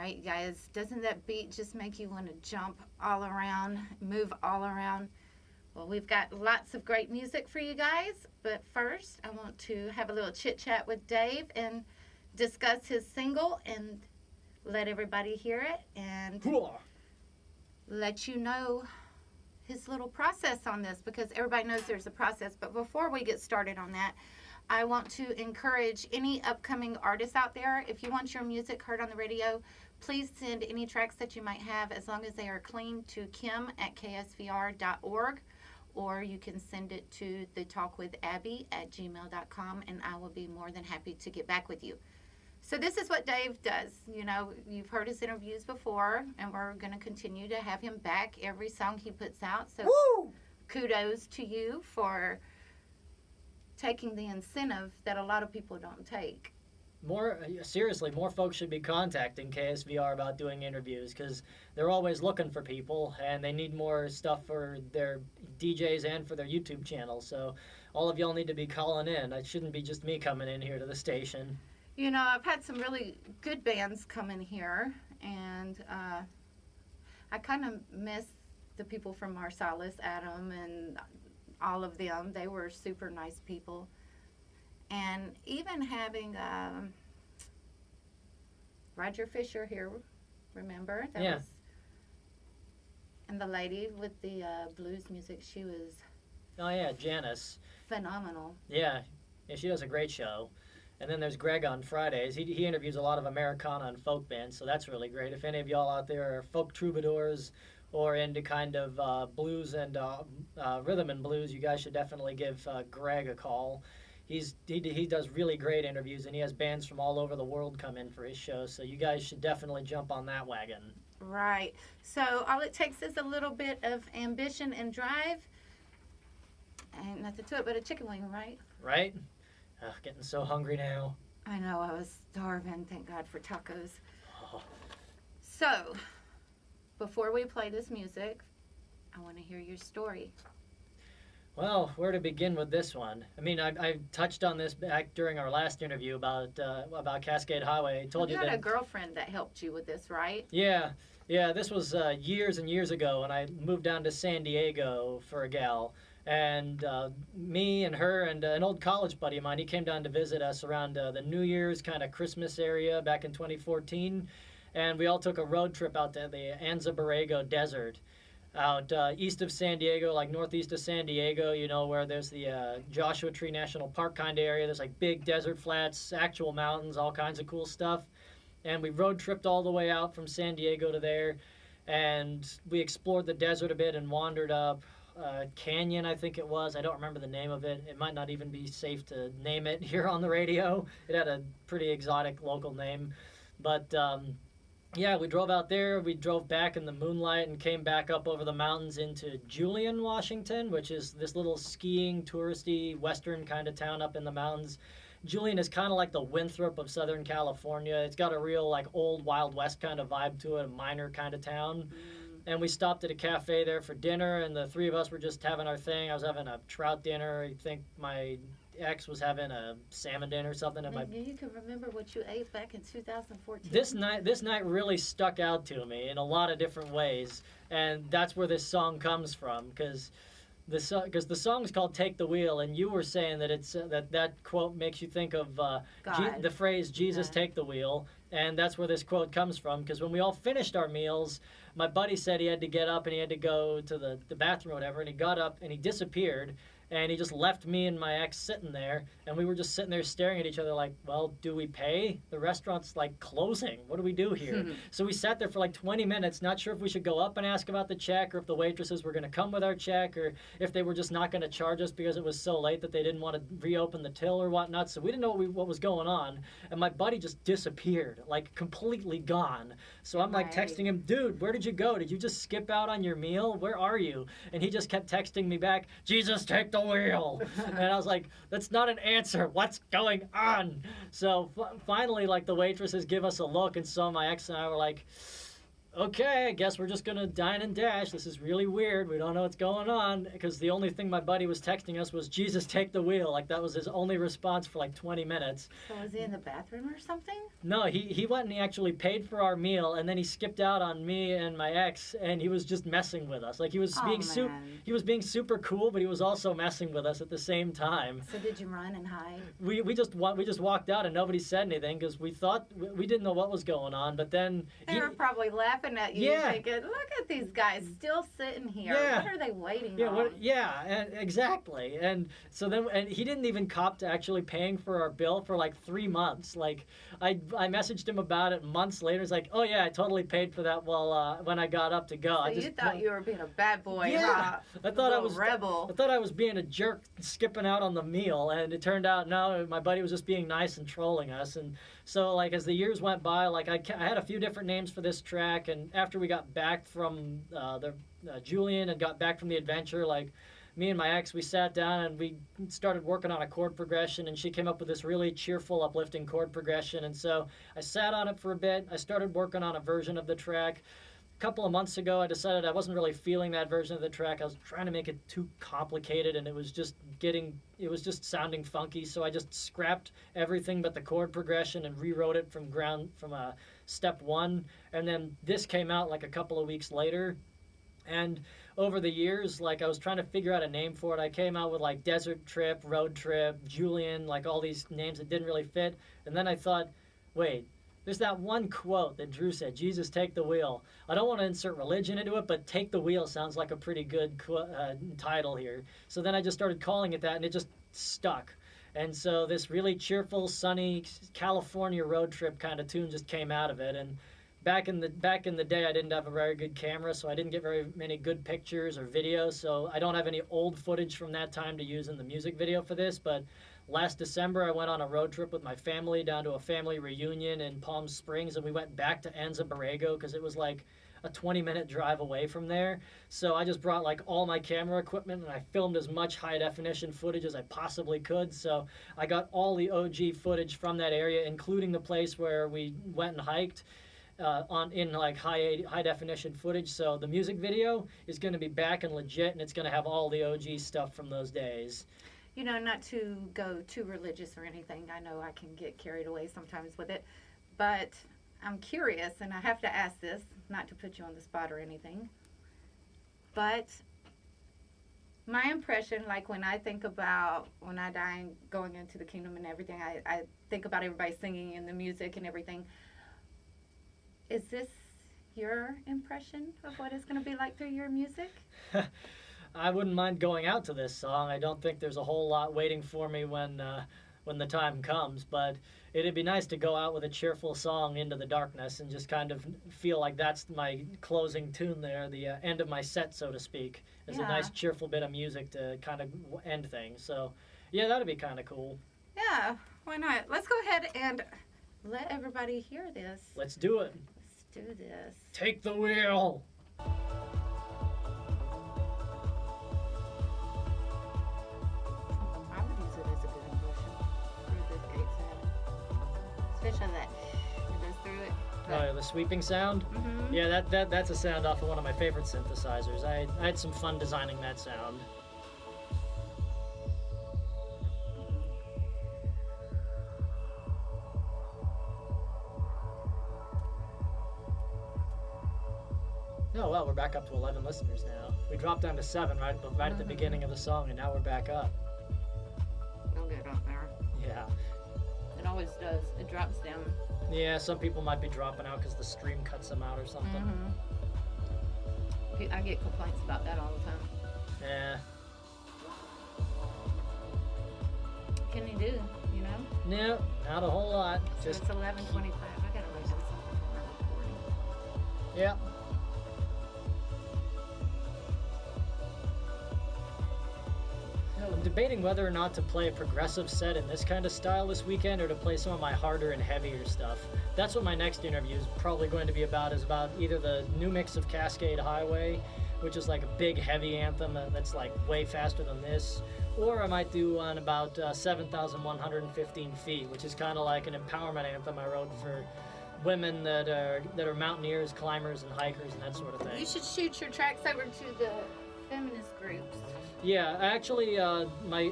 right, guys? Doesn't that beat just make you want to jump all around, move all around? Well, we've got lots of great music for you guys, but first I want to have a little chit-chat with Dave and discuss his single and let everybody hear it and let you know his little process on this, because everybody knows there's a process. But before we get started on that, I want to encourage any upcoming artists out there, if you want your music heard on the radio, please send any tracks that you might have, as long as they are clean, to kim@ksvr.org, or you can send it to thetalkwithabby@gmail.com, and I will be more than happy to get back with you. So this is what Dave does. You know, you've heard his interviews before, and we're going to continue to have him back every song he puts out. So kudos to you for taking the incentive that a lot of people don't take. Seriously, more folks should be contacting KSVR about doing interviews, because they're always looking for people, and they need more stuff for their DJs and for their YouTube channel. So all of y'all need to be calling in. It shouldn't be just me coming in here to the station. You know, I've had some really good bands come in here, and I kind of miss the people from Marsalis, Adam, and all of them. They were super nice people. And even having Roger Fisher here, remember? Yeah. And the lady with the blues music, she was... Oh, yeah, Janice. Phenomenal. Yeah, she does a great show. And then there's Greg on Fridays. He interviews a lot of Americana and folk bands, so that's really great. If any of y'all out there are folk troubadours or into kind of blues and rhythm and blues, you guys should definitely give Greg a call. He does really great interviews, and he has bands from all over the world come in for his show, so you guys should definitely jump on that wagon. Right. So all it takes is a little bit of ambition and drive. Ain't nothing to it but a chicken wing, right? Right? Getting so hungry now. I know, I was starving. Thank God for tacos. Oh. So, before we play this music, I want to hear your story. Well, where to begin with this one? I mean, I touched on this back during our last interview about Cascade Highway. I told you had that, a girlfriend that helped you with this, right? Yeah. This was years and years ago, when I moved down to San Diego for a gal. And me and her and an old college buddy of mine, he came down to visit us around the New Year's kind of Christmas area back in 2014. And we all took a road trip out to the Anza Borrego Desert out east of San Diego, like northeast of San Diego, you know, where there's the Joshua Tree National Park kind of area. There's like big desert flats, actual mountains, all kinds of cool stuff. And we road tripped all the way out from San Diego to there. And we explored the desert a bit and wandered up canyon, I think it was. I don't remember the name of it. It might not even be safe to name it here on the radio. It had a pretty exotic local name. But yeah, we drove out there. We drove back in the moonlight and came back up over the mountains into Julian, Washington, which is this little skiing, touristy, western kind of town up in the mountains. Julian is kind of like the Winthrop of Southern California. It's got a real like old Wild West kind of vibe to it, a minor kind of town. And we stopped at a cafe there for dinner, and the three of us were just having our thing. I was having a trout dinner. I think my ex was having a salmon dinner or something. And you can remember what you ate back in 2014. This night really stuck out to me in a lot of different ways, and that's where this song comes from, because the song's called "Take the Wheel," and you were saying that it's that quote makes you think of the phrase "Jesus, take the wheel," and that's where this quote comes from. Because when we all finished our meals, my buddy said he had to get up and he had to go to the bathroom or whatever, and he got up and he disappeared. And he just left me and my ex sitting there, and we were just sitting there staring at each other like, well, do we pay? The restaurant's like closing. What do we do here? So we sat there for like 20 minutes, not sure if we should go up and ask about the check, or if the waitresses were going to come with our check, or if they were just not going to charge us because it was so late that they didn't want to reopen the till or whatnot. So we didn't know what was going on. And my buddy just disappeared, like completely gone. So I'm like texting him, dude, where did you go? Did you just skip out on your meal? Where are you? And he just kept texting me back, Jesus, take the wheel. And I was like, that's not an answer. What's going on? So finally, like, the waitresses give us a look, and so my ex and I were like, okay, I guess we're just gonna dine and dash. This is really weird. We don't know what's going on. Because the only thing my buddy was texting us was, Jesus, take the wheel. Like, that was his only response for like 20 minutes. So was he in the bathroom or something? No, he went and he actually paid for our meal, and then he skipped out on me and my ex, and he was just messing with us. Like, he was he was being super cool, but he was also messing with us at the same time. So did you run and hide? We just walked out, and nobody said anything because we thought we didn't know what was going on. But then they were probably laughing at you, thinking, "Look at these guys still sitting here. Yeah. What are they waiting on?" And exactly. And so then, and he didn't even cop to actually paying for our bill for like 3 months. Like, I messaged him about it months later. He's like, "Oh yeah, I totally paid for that." Well, when I got up to go, so you thought you were being a bad boy, huh? I thought I was rebel. I thought I was being a jerk, skipping out on the meal, and it turned out no, my buddy was just being nice and trolling us. And so, like, as the years went by, like I had a few different names for this track, and after we got back from Julian and got back from the adventure, like, me and my ex, we sat down and we started working on a chord progression, and she came up with this really cheerful, uplifting chord progression. And so I sat on it for a bit. I started working on a version of the track. A couple of months ago, I decided I wasn't really feeling that version of the track. I was trying to make it too complicated, and it was just sounding funky. So I just scrapped everything but the chord progression and rewrote it from step one. And then this came out like a couple of weeks later. And over the years, like, I was trying to figure out a name for it. I came out with like Desert Trip, Road Trip, Julian, like all these names that didn't really fit. And then I thought, wait, there's that one quote that Drew said, Jesus, take the wheel. I don't want to insert religion into it, but take the wheel sounds like a pretty good title here. So then I just started calling it that, and it just stuck. And so this really cheerful, sunny California road trip kind of tune just came out of it. And back in the day, I didn't have a very good camera, so I didn't get very many good pictures or videos. So I don't have any old footage from that time to use in the music video for this. But last December, I went on a road trip with my family down to a family reunion in Palm Springs, and we went back to Anza Borrego because it was like a 20-minute drive away from there. So I just brought like all my camera equipment, and I filmed as much high-definition footage as I possibly could. So I got all the OG footage from that area, including the place where we went and hiked. In like high definition footage. So the music video is going to be back and legit, and it's going to have all the OG stuff from those days. You know, not to go too religious or anything. I know I can get carried away sometimes with it, but I'm curious, and I have to ask this, not to put you on the spot or anything, but my impression, like when I think about when I die and going into the kingdom and everything, I think about everybody singing and the music and everything. Is this your impression of what it's going to be like through your music? I wouldn't mind going out to this song. I don't think there's a whole lot waiting for me when the time comes, but it'd be nice to go out with a cheerful song into the darkness and just kind of feel like that's my closing tune there, the end of my set, so to speak. Is a nice cheerful bit of music to kind of end things. So, yeah, that'd be kind of cool. Yeah, why not? Let's go ahead and let everybody hear this. Let's do it. Do this. Take the wheel. I would use it as a good impression for the gate sound, especially that it goes through it. Oh, yeah, the sweeping sound. Mm-hmm. Yeah, that's a sound off of one of my favorite synthesizers. I had some fun designing that sound. Oh, well, we're back up to 11 listeners now. We dropped down to 7 right at the beginning of the song, and now we're back up. It'll get up there. Yeah. It always does. It drops down. Yeah, some people might be dropping out because the stream cuts them out or something. Mm-hmm. I get complaints about that all the time. Yeah. What can you do, you know? No, not a whole lot. So Just it's 11:25. I gotta write down something for my recording. Yeah. I'm debating whether or not to play a progressive set in this kind of style this weekend or to play some of my harder and heavier stuff. That's what my next interview is probably going to be about, is about either the new mix of Cascade Highway, which is like a big heavy anthem that's like way faster than this, or I might do one about 7,115 feet, which is kind of like an empowerment anthem I wrote for women that are mountaineers, climbers, and hikers, and that sort of thing. You should shoot your tracks over to the feminist groups. Yeah, actually, I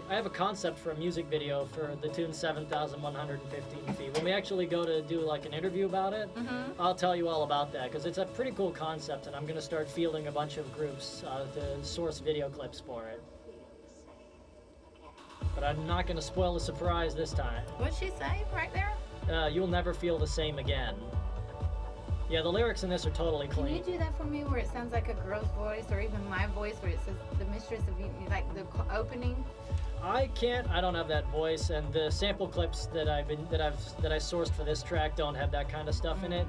have a concept for a music video for the tune 7,115 Feet. When we actually go to do like an interview about it, I'll tell you all about that, because it's a pretty cool concept, and I'm going to start fielding a bunch of groups to source video clips for it. But I'm not going to spoil the surprise this time. What'd she say right there? You'll never feel the same again. Yeah, the lyrics in this are totally Can clean. you do that for me where it sounds like a girl's voice, or even my voice where it says the Mistress of you, like the opening? I can't. I don't have that voice, and the sample clips that I sourced for this track don't have that kind of stuff in it.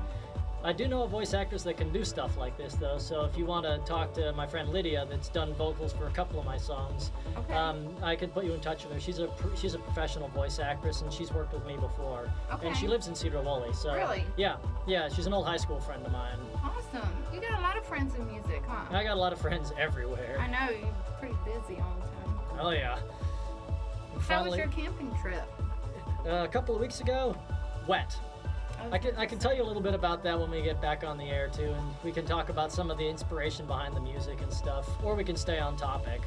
I do know a voice actress that can do stuff like this, though. So if you want to talk to my friend Lydia, that's done vocals for a couple of my songs, Okay. I could put you in touch with her. She's a professional voice actress, and she's worked with me before. Okay. And she lives in Cedar Woolley. So Really? Yeah. She's an old high school friend of mine. Awesome. You got a lot of friends in music, huh? I got a lot of friends everywhere. I know, you're pretty busy all the time. Oh yeah. And How was finally, your camping trip? a couple of weeks ago, wet. Oh, I can tell you a little bit about that when we get back on the air too, and we can talk about some of the inspiration behind the music and stuff, or we can stay on topic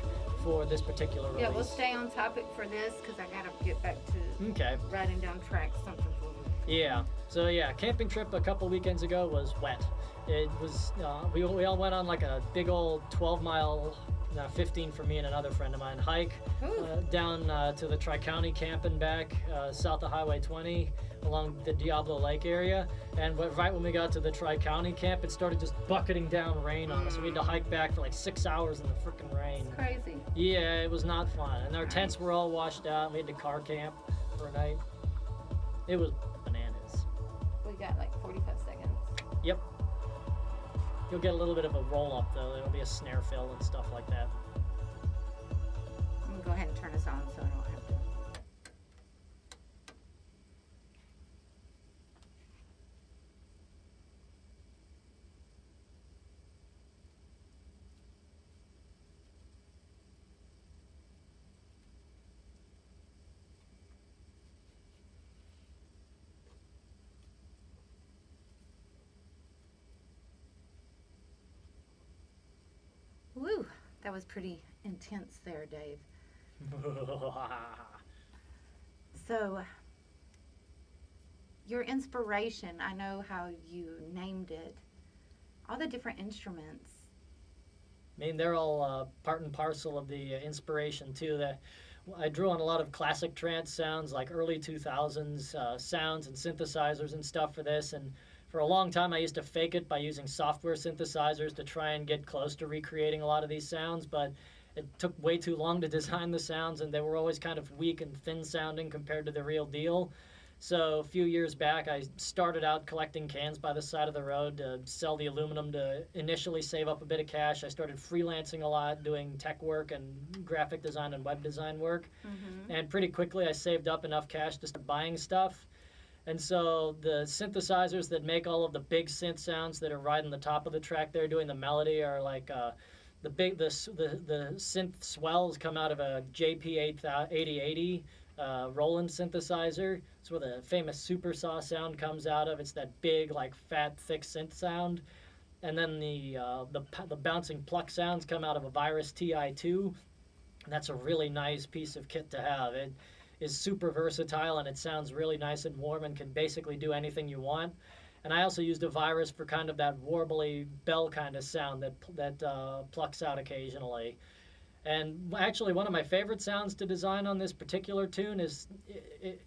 for this particular release. Yeah, we'll stay on topic for this because I gotta get back to Okay. writing down tracks, something for me. Yeah. So yeah, camping trip a couple weekends ago was wet. It was we all went on like a big old 12-mile, 15 for me and another friend of mine, hike down to the Tri-County camp and back, south of Highway 20 along the Diablo Lake area. And right when we got to the Tri-County camp, it started just bucketing down rain on us. We had to hike back for like 6 hours in the freaking rain. It's crazy. Yeah, it was not fun. And our tents were all washed out. And we had to car camp for a night. It was bananas. We got like 45 seconds. Yep. You'll get a little bit of a roll up though. There'll be a snare fill and stuff like that. I'm gonna go ahead and turn this on so I don't have to. Woo, that was pretty intense there, Dave. So, your inspiration, I know how you named it, all the different instruments. I mean, they're all part and parcel of the inspiration too. That I drew on a lot of classic trance sounds, like early 2000s sounds and synthesizers and stuff for this. And for a long time, I used to fake it by using software synthesizers to try and get close to recreating a lot of these sounds, but it took way too long to design the sounds, and they were always kind of weak and thin sounding compared to the real deal. So a few years back, I started out collecting cans by the side of the road to sell the aluminum to initially save up a bit of cash. I started freelancing a lot, doing tech work and graphic design and web design work. And pretty quickly, I saved up enough cash to start buying stuff. And so the synthesizers that make all of the big synth sounds that are right on the top of the track there doing the melody are like the synth swells come out of a JP8080 Roland synthesizer. It's where the famous super saw sound comes out of. It's that big, like fat, thick synth sound. And then the bouncing pluck sounds come out of a Virus TI2. And that's a really nice piece of kit to have. It is super versatile, and it sounds really nice and warm and can basically do anything you want. And I also used a Virus for kind of that warbly bell kind of sound that plucks out occasionally. And actually, one of my favorite sounds to design on this particular tune is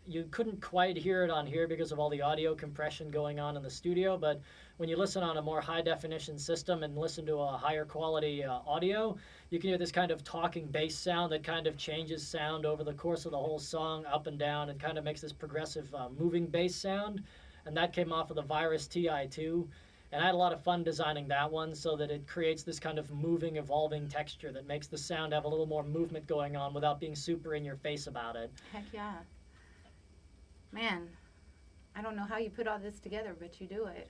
you couldn't quite hear it on here because of all the audio compression going on in the studio, but when you listen on a more high-definition system and listen to a higher quality audio, you can hear this kind of talking bass sound that kind of changes sound over the course of the whole song, up and down, and kind of makes this progressive moving bass sound. And that came off of the Virus TI2. And I had a lot of fun designing that one so that it creates this kind of moving, evolving texture that makes the sound have a little more movement going on without being super in your face about it. Heck yeah. Man, I don't know how you put all this together, but you do it.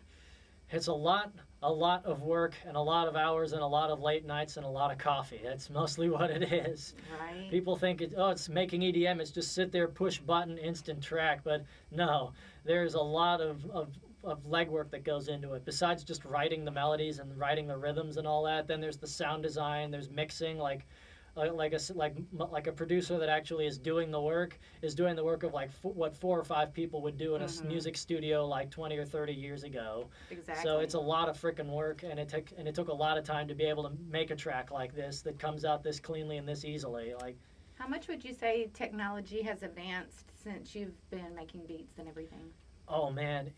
It's a lot of work and a lot of hours and a lot of late nights and a lot of coffee. That's mostly what it is. Right. People think, it's making EDM. It's just sit there, push button, instant track. But no, there's a lot of of legwork that goes into it. Besides just writing the melodies and writing the rhythms and all that, then there's the sound design, there's mixing, like a producer that actually is doing the work of like what 4 or 5 people would do in a music studio like 20 or 30 years ago. Exactly. So it's a lot of freaking work, and it took a lot of time to be able to make a track like this that comes out this cleanly and this easily. Like, how much would you say technology has advanced since you've been making beats and everything? Oh man,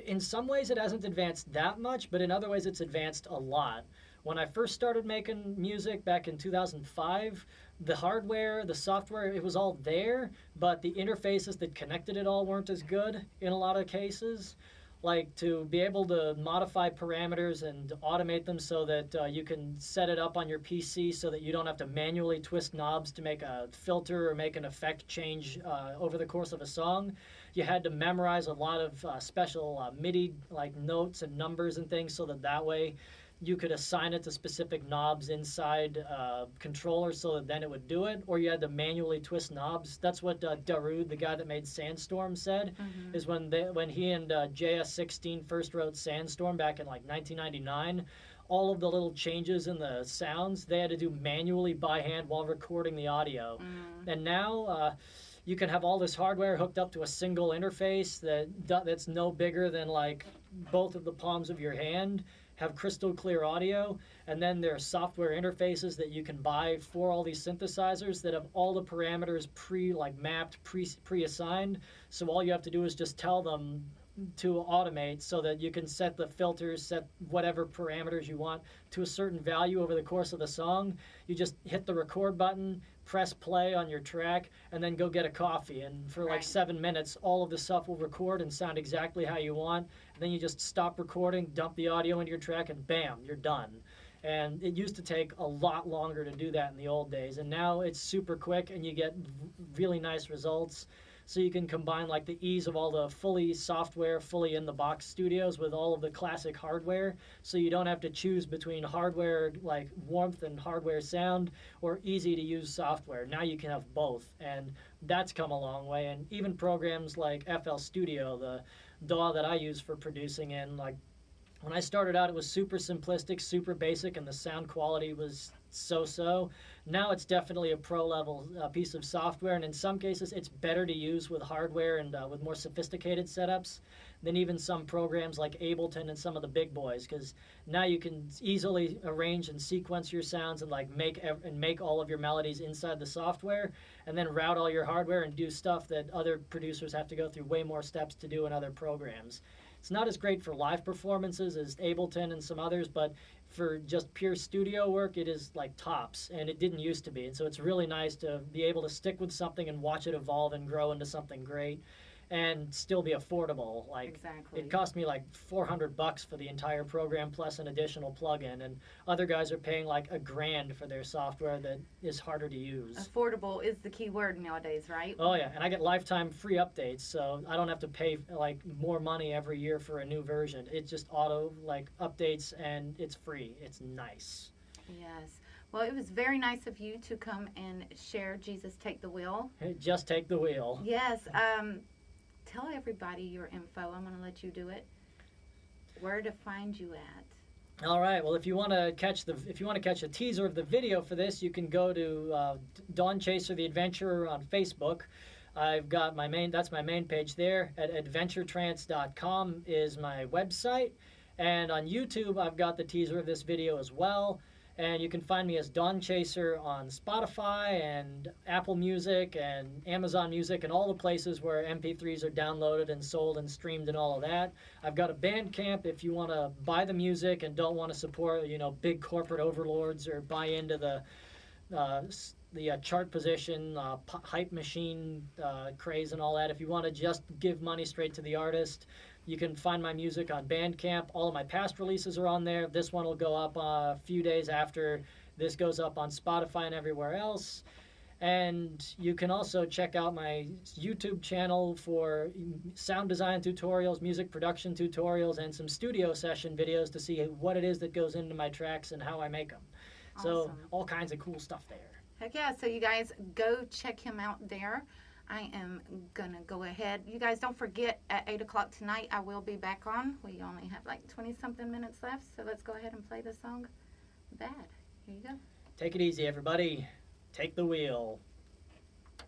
in some ways it hasn't advanced that much, but in other ways it's advanced a lot. When I first started making music back in 2005, the hardware, the software, it was all there, but the interfaces that connected it all weren't as good in a lot of cases. Like, to be able to modify parameters and automate them so that you can set it up on your PC so that you don't have to manually twist knobs to make a filter or make an effect change over the course of a song. You had to memorize a lot of special MIDI like notes and numbers and things so that way you could assign it to specific knobs inside controllers so that then it would do it, or you had to manually twist knobs. That's what Darude, the guy that made Sandstorm, said, is when he and JS16 first wrote Sandstorm back in like 1999, all of the little changes in the sounds they had to do manually by hand while recording the audio. And now you can have all this hardware hooked up to a single interface that's no bigger than like both of the palms of your hand, have crystal clear audio, and then there are software interfaces that you can buy for all these synthesizers that have all the parameters pre-assigned. So all you have to do is just tell them to automate so that you can set the filters, set whatever parameters you want to a certain value over the course of the song. You just hit the record button, press play on your track, and then go get a coffee. And for like 7 minutes, all of the stuff will record and sound exactly how you want. And then you just stop recording, dump the audio into your track, and bam, you're done. And it used to take a lot longer to do that in the old days. And now it's super quick, and you get really nice results. So you can combine like the ease of all the fully software, fully in the box studios with all of the classic hardware. So you don't have to choose between hardware like warmth and hardware sound or easy to use software. Now you can have both, and that's come a long way. And even programs like FL Studio, the DAW that I use for producing in, like when I started out, it was super simplistic, super basic, and the sound quality was so-so. Now it's definitely a pro-level piece of software, and in some cases it's better to use with hardware and with more sophisticated setups than even some programs like Ableton and some of the big boys, because now you can easily arrange and sequence your sounds and like make all of your melodies inside the software, and then route all your hardware and do stuff that other producers have to go through way more steps to do in other programs. It's not as great for live performances as Ableton and some others, but for just pure studio work, it is like tops, and it didn't used to be. And so it's really nice to be able to stick with something and watch it evolve and grow into something great and still be affordable. Like, exactly. It cost me like $400 for the entire program plus an additional plugin, and other guys are paying like $1,000 for their software that is harder to use. Affordable is the key word nowadays, right? Oh yeah, and I get lifetime free updates, so I don't have to pay like more money every year for a new version. It just auto like updates, and it's free. It's nice. Yes. Well, it was very nice of you to come and share Jesus Take the Wheel. Just take the wheel. Yes. Tell everybody your info. I'm going to let you do it. Where to find you at? All right. Well, if you want to catch a teaser of the video for this, you can go to Dawnchaser the Adventurer on Facebook. I've got that's my main page there. At adventuretrance.com is my website, and on YouTube I've got the teaser of this video as well. And you can find me as Dawnchaser on Spotify and Apple Music and Amazon Music and all the places where MP3s are downloaded and sold and streamed and all of that. I've got a Bandcamp if you want to buy the music and don't want to support, big corporate overlords or buy into the chart position, hype machine craze and all that. If you want to just give money straight to the artist, you can find my music on Bandcamp. All of my past releases are on there. This one will go up a few days after this goes up on Spotify and everywhere else. And you can also check out my YouTube channel for sound design tutorials, music production tutorials, and some studio session videos to see what it is that goes into my tracks and how I make them. Awesome. So all kinds of cool stuff there. Heck yeah. So you guys go check him out there. I am gonna go ahead. You guys don't forget at 8 o'clock tonight I will be back on. We only have like 20 something minutes left, so let's go ahead and play the song Bad. Here you go. Take it easy, everybody. Take the wheel.